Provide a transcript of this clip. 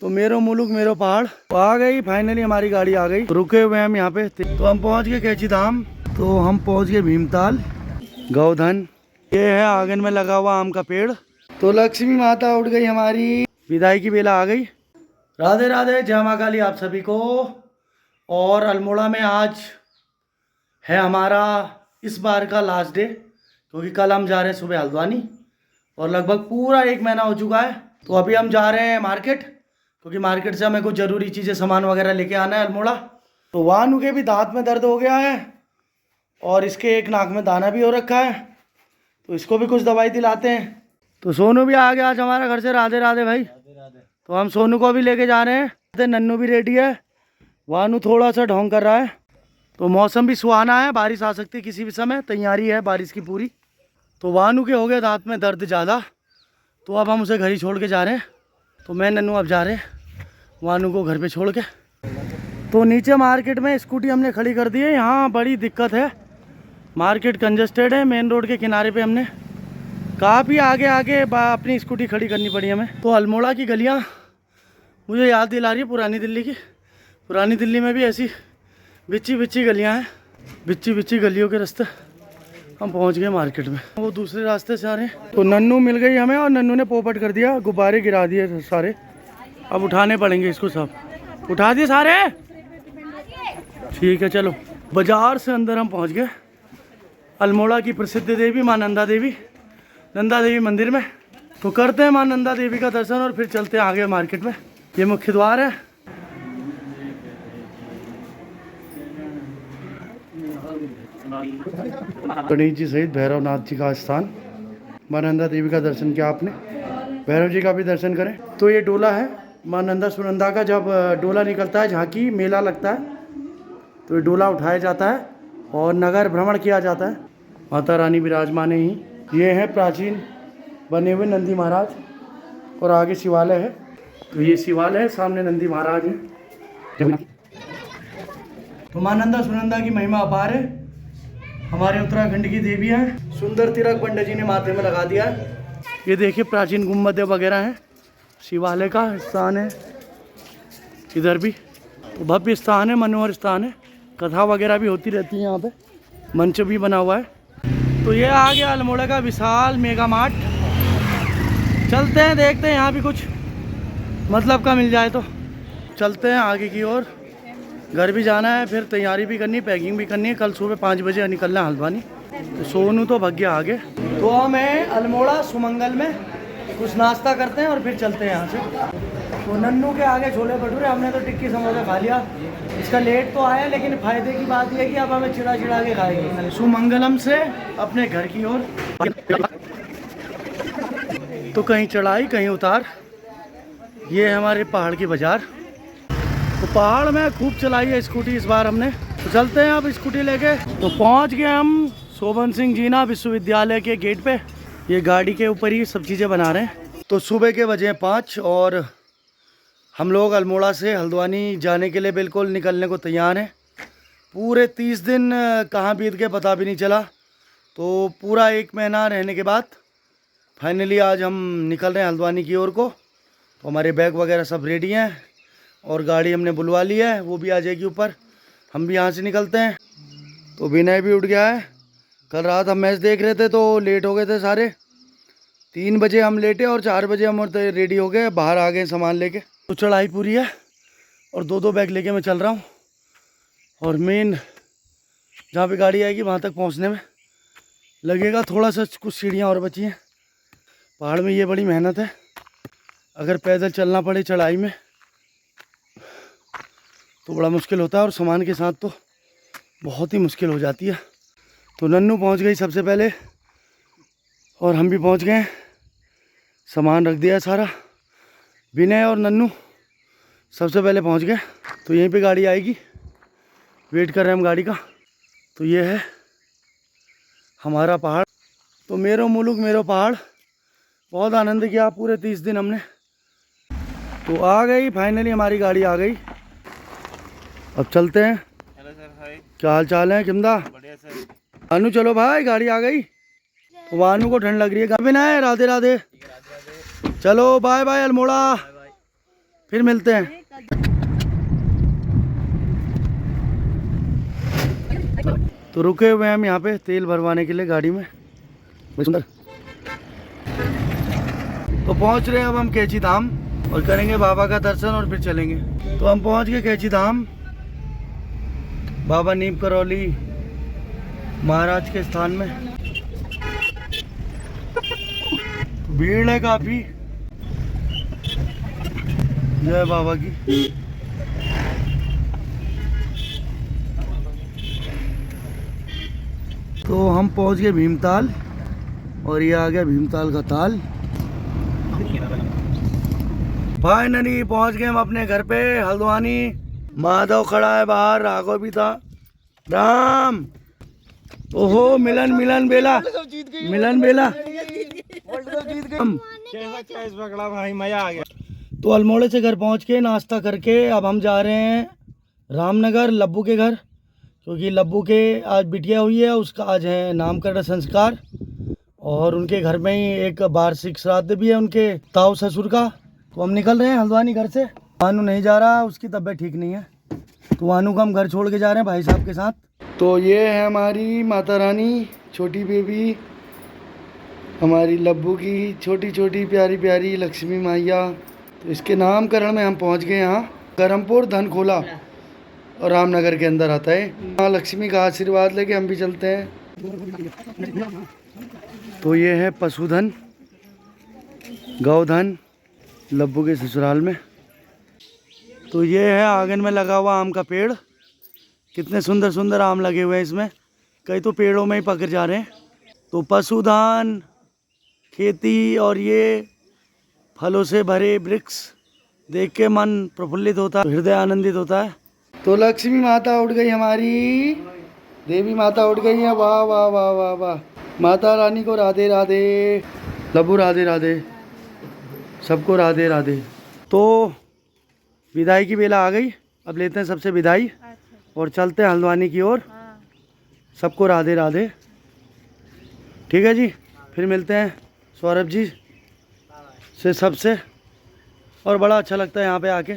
तो मेरो मुलुक मेरो पहाड़ तो आ गई फाइनली, हमारी गाड़ी आ गई। रुके हुए हम यहाँ पे, तो हम पहुँच गए कैची धाम। तो हम पहुँच गए भीमताल गौधन। ये है आंगन में लगा हुआ आम का पेड़। तो लक्ष्मी माता उठ गई हमारी, विदाई की बेला आ गई। राधे राधे, जय माँ काली आप सभी को। और अल्मोड़ा में आज है हमारा इस बार का लास्ट डे, क्योंकि कल हम जा रहे हैं सुबह हल्द्वानी और लगभग पूरा 1 महीना हो चुका है। तो अभी हम जा रहे हैं मार्केट, क्योंकि मार्केट से हमें कुछ ज़रूरी चीज़ें सामान वगैरह लेके आना है अल्मोड़ा। तो वानू के भी दांत में दर्द हो गया है और इसके एक नाक में दाना भी हो रखा है, तो इसको भी कुछ दवाई दिलाते हैं। तो सोनू भी आ गया आज हमारे घर से। राधे राधे भाई। तो हम सोनू को भी लेके जा रहे हैं। नन्नू भी रेडी है, वानू थोड़ा सा ढोंग कर रहा है। तो मौसम भी सुहाना है, बारिश आ सकती है किसी भी समय, तैयारी है बारिश की पूरी। तो वानू के हो गए दांत में दर्द ज़्यादा, तो अब हम उसे घर ही छोड़ के जा रहे हैं। तो मैं नन्नू अब जा रहे हैं वानू को घर पे छोड़ के। तो नीचे मार्केट में स्कूटी हमने खड़ी कर दी है। यहाँ बड़ी दिक्कत है, मार्केट कंजस्टेड है। मेन रोड के किनारे पे हमने काफ़ी आगे आगे अपनी स्कूटी खड़ी करनी पड़ी हमें। तो अल्मोड़ा की गलियाँ मुझे याद दिला रही है पुरानी दिल्ली की। पुरानी दिल्ली में भी ऐसी बिच्ची बिच्ची गलियाँ हैं, बिच्ची बिच्ची गलियों के रास्ते हम पहुंच गए मार्केट में। वो दूसरे रास्ते से आ रहे हैं। तो नन्नू मिल गई हमें और नन्नू ने पोपट कर दिया, गुब्बारे गिरा दिए सारे। अब उठाने पड़ेंगे इसको, सब उठा दिए सारे। ठीक है चलो। बाजार से अंदर हम पहुंच गए अल्मोड़ा की प्रसिद्ध देवी माँ नंदा देवी, नंदा देवी मंदिर में। तो करते हैं माँ नंदा देवी का दर्शन और फिर चलते हैं आगे मार्केट में। ये मुख्य द्वार है। गणेश जी सहित भैरवनाथ जी का स्थान। माँ नंदा देवी का दर्शन किया आपने, भैरव जी का भी दर्शन करें। तो ये डोला है माँ नंदा सुनंदा का। जब डोला निकलता है, झांकी मेला लगता है, तो ये डोला उठाया जाता है और नगर भ्रमण किया जाता है। माता रानी विराजमान ही। ये है प्राचीन बने हुए नंदी महाराज और आगे शिवालय है। तो ये शिवालय है, सामने नंदी महाराज है। तो माँ नंदा सुनंदा की महिमा अपार है। हमारे उत्तराखंड की देवी है। सुंदर तिलक पंडित जी ने माथे में लगा दिया है। ये देखिए प्राचीन गुम्बद वगैरह हैं, शिवालय का स्थान है इधर भी। तो भव्य स्थान है, मनोहर स्थान है। कथा वगैरह भी होती रहती है यहाँ पे, मंच भी बना हुआ है। तो ये आ गया अल्मोड़ा का विशाल मेगा मार्ट। चलते हैं, देखते हैं यहाँ भी कुछ मतलब का मिल जाए तो चलते हैं आगे की ओर। घर भी जाना है, फिर तैयारी भी करनी, पैकिंग भी करनी है। कल सुबह 5 बजे निकलना है हल्द्वानी। तो सोनू तो भग गया आगे। तो हम हैं अल्मोड़ा सुमंगल में, कुछ नाश्ता करते हैं और फिर चलते हैं यहाँ से। तो नन्नू के आगे छोले भटूरे, हमने तो टिक्की समोसा खा लिया। इसका लेट तो आया, लेकिन फ़ायदे की बात यह है कि अब हमें चिड़ा चिड़ा के खाएंगे। सुमंगलम से अपने घर की ओर। तो कहीं चढ़ाई कहीं उतार। ये है हमारे पहाड़ की बाजार। तो पहाड़ में खूब चलाई है स्कूटी इस बार हमने। तो चलते हैं अब स्कूटी लेके। तो पहुंच गए हम शोभन सिंह जीना विश्वविद्यालय के गेट पे। ये गाड़ी के ऊपर ही सब चीज़ें बना रहे हैं। तो सुबह के बजे 5 और हम लोग अल्मोड़ा से हल्द्वानी जाने के लिए बिल्कुल निकलने को तैयार हैं। पूरे 30 दिन कहाँ बीत गए पता भी नहीं चला। तो पूरा 1 महीना रहने के बाद फाइनली आज हम निकल रहे हैं हल्द्वानी की ओर को। तो हमारे बैग वगैरह सब रेडी हैं और गाड़ी हमने बुलवा ली है, वो भी आ जाएगी ऊपर। हम भी यहाँ से निकलते हैं। तो विनय भी उठ गया है। कल रात हम मैच देख रहे थे तो लेट हो गए थे सारे। 3 बजे हम लेटे और 4 बजे हम रेडी हो गए, बाहर आ गए सामान लेके। तो चढ़ाई पूरी है और 2-2 बैग लेके मैं चल रहा हूँ। और मेन जहाँ पे गाड़ी आएगी वहाँ तक पहुँचने में लगेगा थोड़ा सा, कुछ सीढ़ियाँ और बची हैं। पहाड़ में ये बड़ी मेहनत है, अगर पैदल चलना पड़े चढ़ाई में तो बड़ा मुश्किल होता है और सामान के साथ तो बहुत ही मुश्किल हो जाती है। तो नन्नू पहुंच गई सबसे पहले और हम भी पहुंच गए। सामान रख दिया सारा। विनय और नन्नू सबसे पहले पहुंच गए। तो यहीं पे गाड़ी आएगी, वेट कर रहे हैं हम गाड़ी का। तो ये है हमारा पहाड़। तो मेरो मुलुक मेरो पहाड़। बहुत आनंद किया पूरे 30 दिन हमने। तो आ गई फाइनली हमारी गाड़ी आ गई। अब चलते हैं। हेलो सर, हाय। क्या हाल चाल है किमदा? बढ़िया सर। वानू चलो भाई, गाड़ी आ गई। तो वानू को ठंड लग रही है। कभी ना है। राधे राधे। चलो बाय बाय अल्मोड़ा। फिर मिलते हैं। तो रुके हुए हैं हम यहाँ पे तेल भरवाने के लिए गाड़ी में। बहुत सुंदर। तो पहुँच रहे हैं अब हम कैची धाम और करेंगे बाबा का दर्शन और फिर चलेंगे। तो हम पहुँच गए कैची धाम, बाबा नीम करौली महाराज के स्थान में। भीड़ है काफी। जय बाबा की। तो हम पहुंच गए भीमताल और ये आ गया भीमताल का ताल। फाइनली पहुंच गए हम अपने घर पे हल्द्वानी। माधव खड़ा है बाहर, राघव भी था। राम, ओहो मिलन मिलन बेला, मिलन बेला। पकड़ा भाई, मजा आ गया। तो अल्मोड़े से घर पहुंच के नाश्ता करके अब हम जा रहे हैं रामनगर लब्बू के घर, क्योंकि लब्बू के आज बिटिया हुई है, उसका आज है नामकरण संस्कार और उनके घर में ही एक वार्षिक श्राद्ध भी है उनके ताऊ ससुर का। तो हम निकल रहे हैं हल्द्वानी घर से। वानू नहीं जा रहा, उसकी तबीयत ठीक नहीं है, तो वानू को हम घर छोड़ के जा रहे हैं भाई साहब के साथ। तो ये है हमारी माता रानी, छोटी बेबी, हमारी लब्बू की छोटी छोटी प्यारी प्यारी लक्ष्मी मैया। तो इसके नामकरण में हम पहुंच गए यहाँ। करमपुर धनखोला और रामनगर के अंदर आता है। माँ लक्ष्मी का आशीर्वाद लेके हम भी चलते हैं। तो ये है पशुधन, गौधन लब्बू के ससुराल में। तो ये है आंगन में लगा हुआ आम का पेड़। कितने सुंदर सुंदर आम लगे हुए हैं इसमें, कई तो पेड़ों में ही पक जा रहे हैं। तो पशुधन, खेती और ये फलों से भरे वृक्ष देख के मन प्रफुल्लित होता है, हृदय आनंदित होता है। तो लक्ष्मी माता उठ गई, हमारी देवी माता उठ गई है। वाह वाह वाह वाह वाह। माता रानी को राधे राधे, लब्बू राधे राधे, सबको राधे राधे। तो विदाई की बेला आ गई, अब लेते हैं सबसे विदाई और चलते हैं हल्द्वानी की ओर। सबको राधे राधे। ठीक है जी, फिर मिलते हैं सौरभ जी से सबसे। और बड़ा अच्छा लगता है यहाँ पे आके।